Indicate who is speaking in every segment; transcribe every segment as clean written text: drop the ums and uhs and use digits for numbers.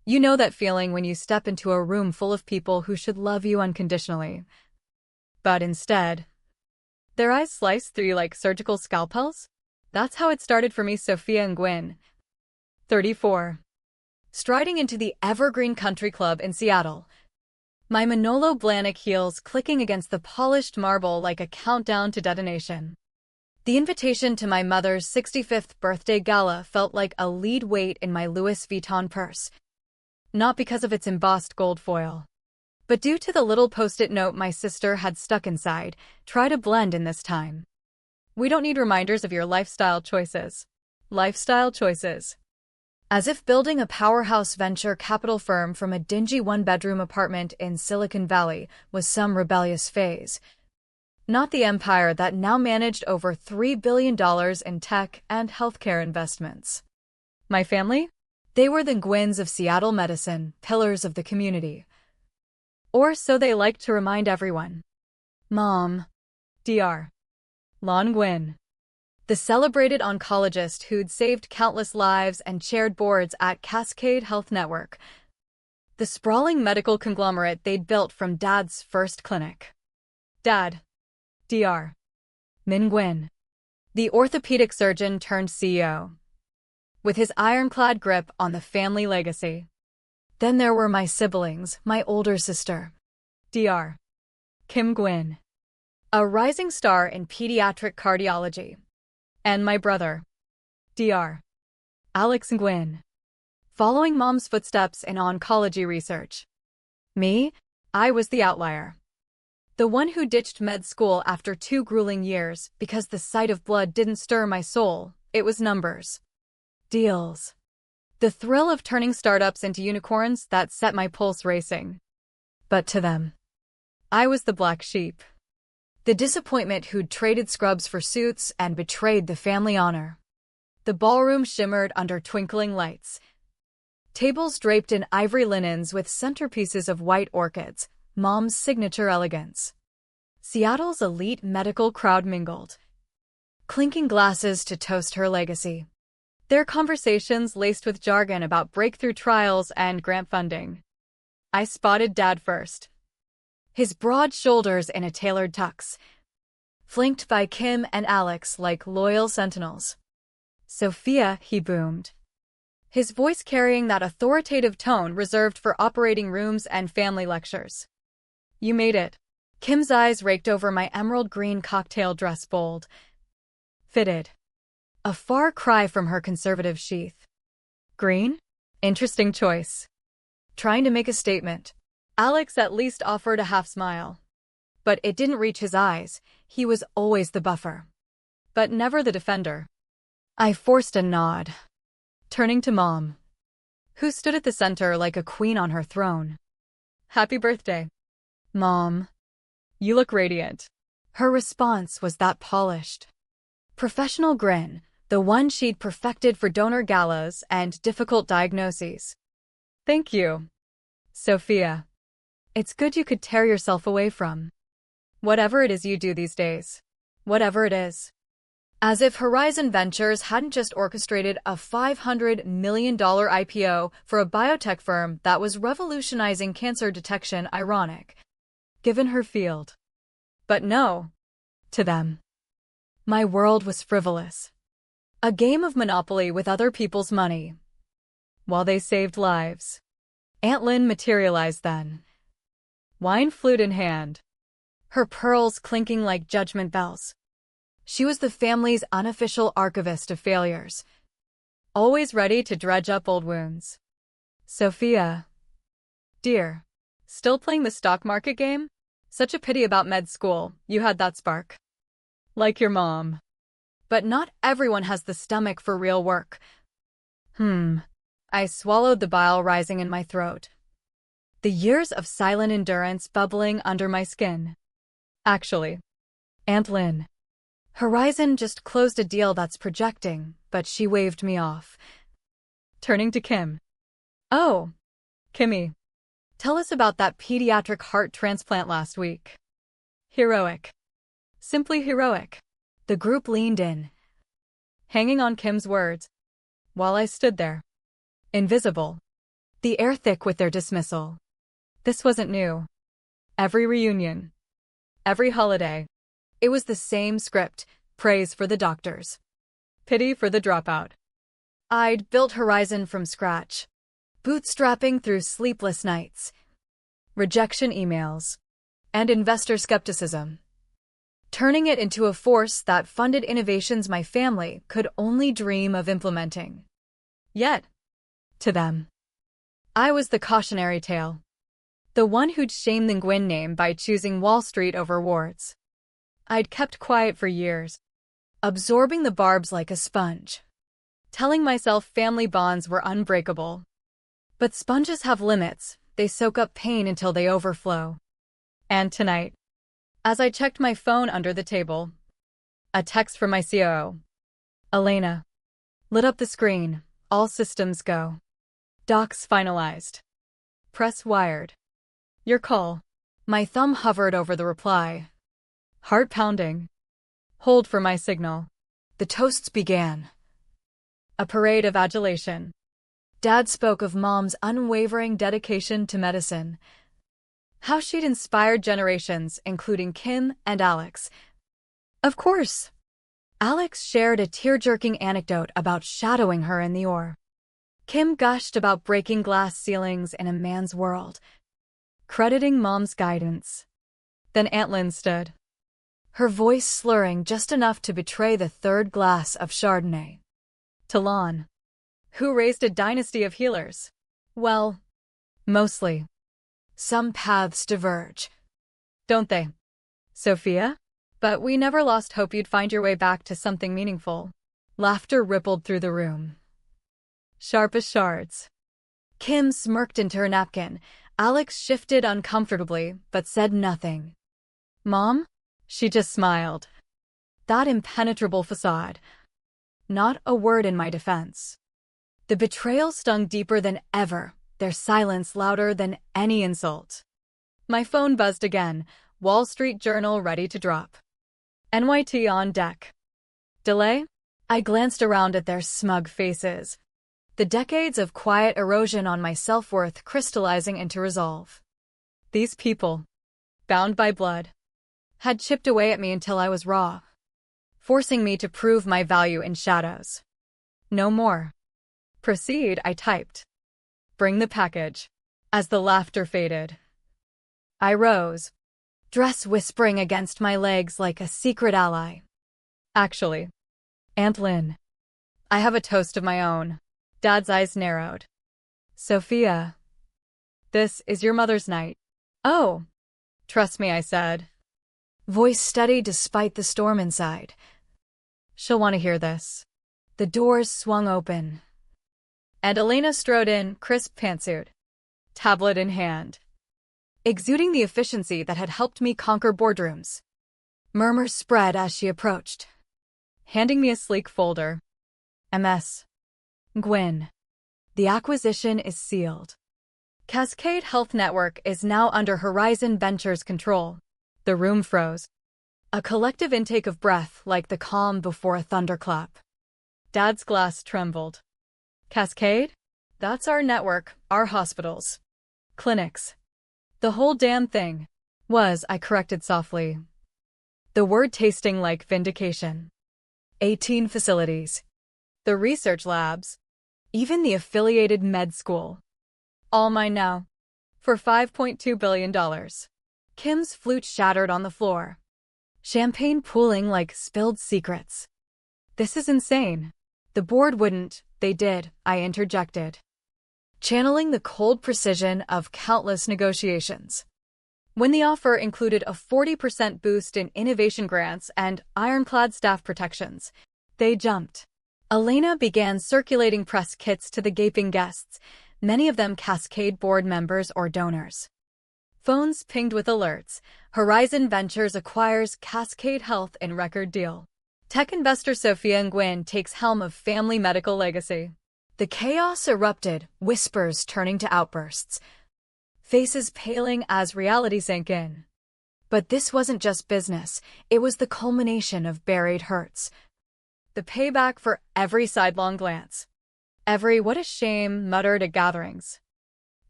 Speaker 1: You know that feeling when you step into a room full of people who should love you unconditionally. But instead, their eyes slice through you like surgical scalpels? That's how it started for me, Sophia and Gwyn. 34. Striding into the Evergreen Country Club in Seattle. My Manolo Blahnik heels clicking against the polished marble like a countdown to detonation. The invitation to my mother's 65th birthday gala felt like a lead weight in my Louis Vuitton purse. Not because of its embossed gold foil, but due to the little post-it note my sister had stuck inside. Try to blend in this time. We don't need reminders of your lifestyle choices. Lifestyle choices. As if building a powerhouse venture capital firm from a dingy one-bedroom apartment in Silicon Valley was some rebellious phase. Not the empire that now managed over $3 billion in tech and healthcare investments. My family? They were the Gwyns of Seattle medicine, pillars of the community. Or so they liked to remind everyone. Mom. Dr. Lon Gwyn. The celebrated oncologist who'd saved countless lives and chaired boards at Cascade Health Network. The sprawling medical conglomerate they'd built from Dad's first clinic. Dad. Dr. Min Gwyn. The orthopedic surgeon turned CEO. With his ironclad grip on the family legacy. Then there were my siblings, my older sister, Dr. Kim Gwyn, a rising star in pediatric cardiology, and my brother, Dr. Alex Gwyn, following Mom's footsteps in oncology research. Me? I was the outlier. The one who ditched med school after 2 grueling years because the sight of blood didn't stir my soul. It was numbers. Deals. The thrill of turning startups into unicorns that set my pulse racing. But to them, I was the black sheep. The disappointment who'd traded scrubs for suits and betrayed the family honor. The ballroom shimmered under twinkling lights. Tables draped in ivory linens with centerpieces of white orchids, Mom's signature elegance. Seattle's elite medical crowd mingled, clinking glasses to toast her legacy. Their conversations laced with jargon about breakthrough trials and grant funding. I spotted Dad first. His broad shoulders in a tailored tux, flanked by Kim and Alex like loyal sentinels. Sophia, he boomed, his voice carrying that authoritative tone reserved for operating rooms and family lectures. You made it. Kim's eyes raked over my emerald green cocktail dress, bold, fitted. A far cry from her conservative sheath. Green? Interesting choice. Trying to make a statement. Alex at least offered a half smile. But it didn't reach his eyes. He was always the buffer. But never the defender. I forced a nod, turning to Mom, who stood at the center like a queen on her throne. Happy birthday. Mom. You look radiant. Her response was that polished, professional grin, the one she'd perfected for donor galas and difficult diagnoses. Thank you, Sophia. It's good you could tear yourself away from whatever it is you do these days. Whatever it is. As if Horizon Ventures hadn't just orchestrated a $500 million IPO for a biotech firm that was revolutionizing cancer detection. Ironic, given her field. But no. To them, my world was frivolous. A game of Monopoly with other people's money. While they saved lives. Aunt Lynn materialized then. Wine flute in hand. Her pearls clinking like judgment bells. She was the family's unofficial archivist of failures. Always ready to dredge up old wounds. Sophia. Dear. Still playing the stock market game? Such a pity about med school. You had that spark. Like your mom. But not everyone has the stomach for real work. I swallowed the bile rising in my throat. The years of silent endurance bubbling under my skin. Actually, Aunt Lynn. Horizon just closed a deal that's projecting, but she waved me off. Turning to Kim. Oh, Kimmy. Tell us about that pediatric heart transplant last week. Heroic. Simply heroic. The group leaned in, hanging on Kim's words, while I stood there, invisible, the air thick with their dismissal. This wasn't new. Every reunion, every holiday, it was the same script: praise for the doctors, pity for the dropout. I'd built Horizon from scratch, bootstrapping through sleepless nights, rejection emails, and investor skepticism, turning it into a force that funded innovations my family could only dream of implementing. Yet, to them, I was the cautionary tale, the one who'd shamed the Gwyn name by choosing Wall Street over wards. I'd kept quiet for years, absorbing the barbs like a sponge, telling myself family bonds were unbreakable. But sponges have limits. They soak up pain until they overflow. And tonight, as I checked my phone under the table, a text from my COO. Elena. Lit up the screen. All systems go. Docs finalized. Press wired. Your call. My thumb hovered over the reply. Heart pounding. Hold for my signal. The toasts began. A parade of adulation. Dad spoke of Mom's unwavering dedication to medicine, how she'd inspired generations, including Kim and Alex. Of course, Alex shared a tear-jerking anecdote about shadowing her in the OR. Kim gushed about breaking glass ceilings in a man's world, crediting Mom's guidance. Then Aunt Lynn stood, her voice slurring just enough to betray the third glass of Chardonnay. Talon, who raised a dynasty of healers. Well, mostly. Some paths diverge, don't they, Sophia? But we never lost hope you'd find your way back to something meaningful. Laughter rippled through the room. Sharp as shards. Kim smirked into her napkin. Alex shifted uncomfortably, but said nothing. Mom? She just smiled. That impenetrable facade. Not a word in my defense. The betrayal stung deeper than ever, their silence louder than any insult. My phone buzzed again, Wall Street Journal ready to drop. NYT on deck. Delay? I glanced around at their smug faces. The decades of quiet erosion on my self-worth crystallizing into resolve. These people, bound by blood, had chipped away at me until I was raw, forcing me to prove my value in shadows. No more. Proceed, I typed. Bring the package. As the laughter faded, I rose, dress whispering against my legs like a secret ally. Actually, Aunt Lynn, I have a toast of my own. Dad's eyes narrowed. Sophia, this is your mother's night. Oh, trust me, I said. Voice steady despite the storm inside. She'll want to hear this. The doors swung open, and Elena strode in, crisp pantsuit, tablet in hand, exuding the efficiency that had helped me conquer boardrooms. Murmurs spread as she approached, handing me a sleek folder. MS. Gwyn. The acquisition is sealed. Cascade Health Network is now under Horizon Ventures' control. The room froze. A collective intake of breath like the calm before a thunderclap. Dad's glass trembled. Cascade? That's our network, our hospitals, clinics. The whole damn thing. I corrected softly, the word tasting like vindication. 18 facilities. The research labs. Even the affiliated med school. All mine now. For $5.2 billion. Kim's flute shattered on the floor. Champagne pooling like spilled secrets. This is insane. The board wouldn't. They did, I interjected, channeling the cold precision of countless negotiations. When the offer included a 40% boost in innovation grants and ironclad staff protections, they jumped. Elena began circulating press kits to the gaping guests, many of them Cascade board members or donors. Phones pinged with alerts. Horizon Ventures acquires Cascade Health in record deal. Tech investor Sophia Gwyn takes helm of family medical legacy. The chaos erupted, whispers turning to outbursts, faces paling as reality sank in. But this wasn't just business, it was the culmination of buried hurts. The payback for every sidelong glance. Every "what a shame" muttered at gatherings.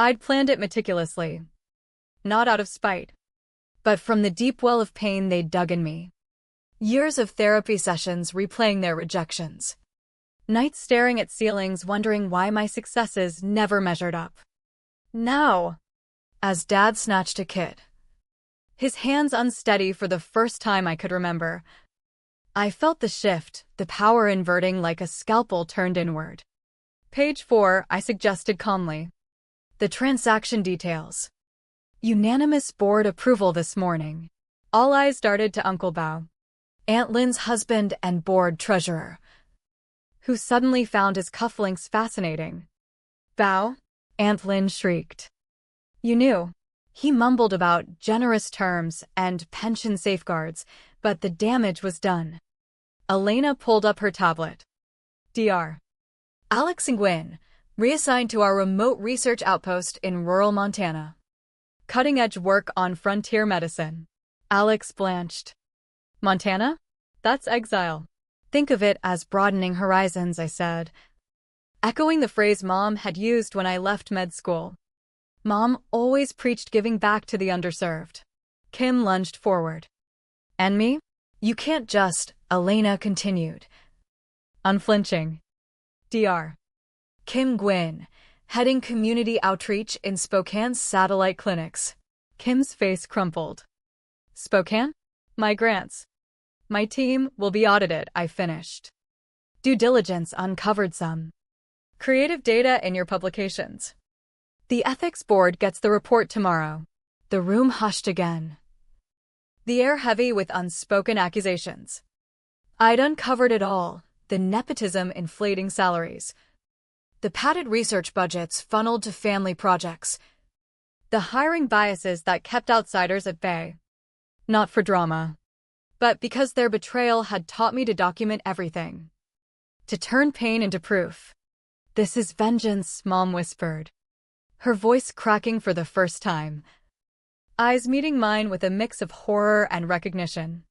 Speaker 1: I'd planned it meticulously. Not out of spite, but from the deep well of pain they'd dug in me. Years of therapy sessions replaying their rejections. Nights staring at ceilings wondering why my successes never measured up. Now, as Dad snatched a kit, his hands unsteady for the first time I could remember, I felt the shift, the power inverting like a scalpel turned inward. Page 4, I suggested calmly. The transaction details. Unanimous board approval this morning. All eyes darted to Uncle Bao, Aunt Lynn's husband and board treasurer, who suddenly found his cufflinks fascinating. Bao? Aunt Lynn shrieked. You knew. He mumbled about generous terms and pension safeguards, but the damage was done. Elena pulled up her tablet. Dr. Alex and Gwen, reassigned to our remote research outpost in rural Montana. Cutting-edge work on frontier medicine. Alex blanched. Montana? That's exile. Think of it as broadening horizons, I said, echoing the phrase Mom had used when I left med school. Mom always preached giving back to the underserved. Kim lunged forward. And me? You can't just, Elena continued. Unflinching. Dr. Kim Gwynn, heading community outreach in Spokane's satellite clinics. Kim's face crumpled. Spokane? My grants. My team will be audited, I finished. Due diligence uncovered some creative data in your publications. The ethics board gets the report tomorrow. The room hushed again, the air heavy with unspoken accusations. I'd uncovered it all, the nepotism inflating salaries, the padded research budgets funneled to family projects, the hiring biases that kept outsiders at bay. Not for drama, but because their betrayal had taught me to document everything. To turn pain into proof. This is vengeance, Mom whispered, her voice cracking for the first time. Eyes meeting mine with a mix of horror and recognition.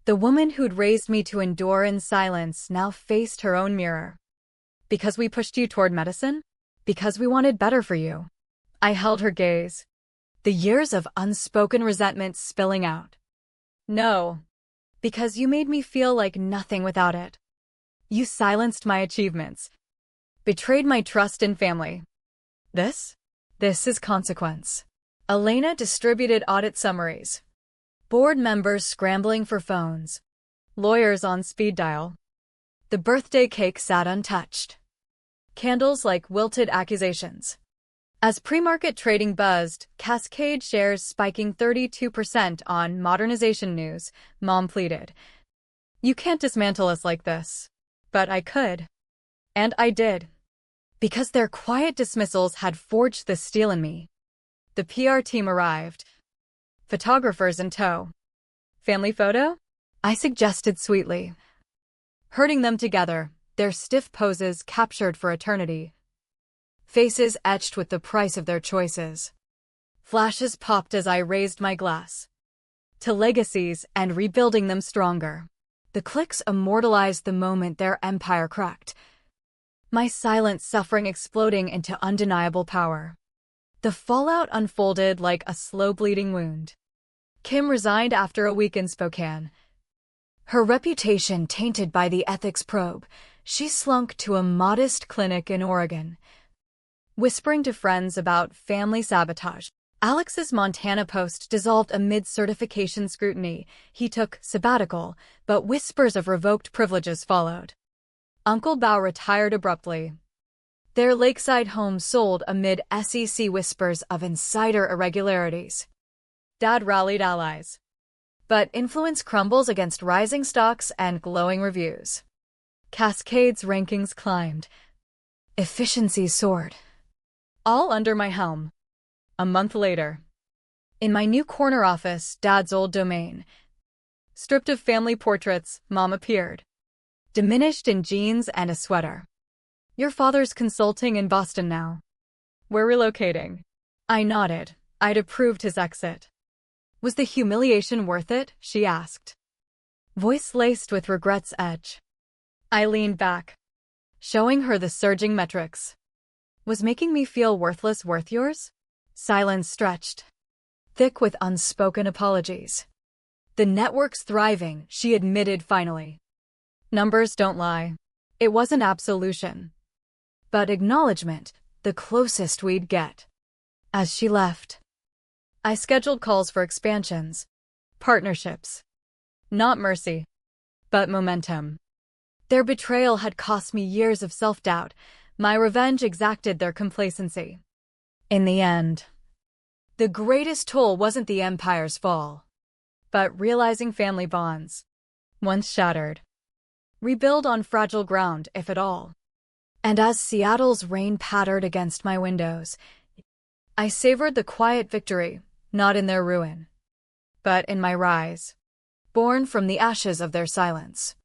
Speaker 1: The woman who'd raised me to endure in silence now faced her own mirror. Because we pushed you toward medicine? Because we wanted better for you. I held her gaze, the years of unspoken resentment spilling out. No. Because you made me feel like nothing without it. You silenced my achievements, betrayed my trust in family. This is consequence. Elena distributed audit summaries. Board members scrambling for phones. Lawyers on speed dial. The birthday cake sat untouched. Candles like wilted accusations. As pre-market trading buzzed, Cascade shares spiking 32% on modernization news, Mom pleaded. You can't dismantle us like this. But I could. And I did. Because their quiet dismissals had forged the steel in me. The PR team arrived. Photographers in tow. Family photo? I suggested sweetly. Herding them together, their stiff poses captured for eternity. Faces etched with the price of their choices. Flashes popped as I raised my glass. To legacies and rebuilding them stronger. The clicks immortalized the moment their empire cracked. My silent suffering exploding into undeniable power. The fallout unfolded like a slow-bleeding wound. Kim resigned after a week in Spokane. Her reputation tainted by the ethics probe, she slunk to a modest clinic in Oregon. Whispering to friends about family sabotage, Alex's Montana post dissolved amid certification scrutiny. He took sabbatical, but whispers of revoked privileges followed. Uncle Bao retired abruptly. Their lakeside home sold amid SEC whispers of insider irregularities. Dad rallied allies. But influence crumbles against rising stocks and glowing reviews. Cascade's rankings climbed. Efficiency soared. All under my helm. A month later. In my new corner office, Dad's old domain. Stripped of family portraits, Mom appeared. Diminished in jeans and a sweater. Your father's consulting in Boston now. We're relocating. I nodded. I'd approved his exit. Was the humiliation worth it? She asked. Voice laced with regret's edge. I leaned back, showing her the surging metrics. Was making me feel worthless worth yours? Silence stretched, thick with unspoken apologies. The network's thriving, she admitted finally. Numbers don't lie. It wasn't absolution, but acknowledgement, the closest we'd get. As she left, I scheduled calls for expansions, partnerships. Not mercy, but momentum. Their betrayal had cost me years of self-doubt. My revenge exacted their complacency. In the end, the greatest toll wasn't the empire's fall, but realizing family bonds, once shattered, rebuild on fragile ground, if at all. And as Seattle's rain pattered against my windows, I savored the quiet victory, not in their ruin, but in my rise, born from the ashes of their silence.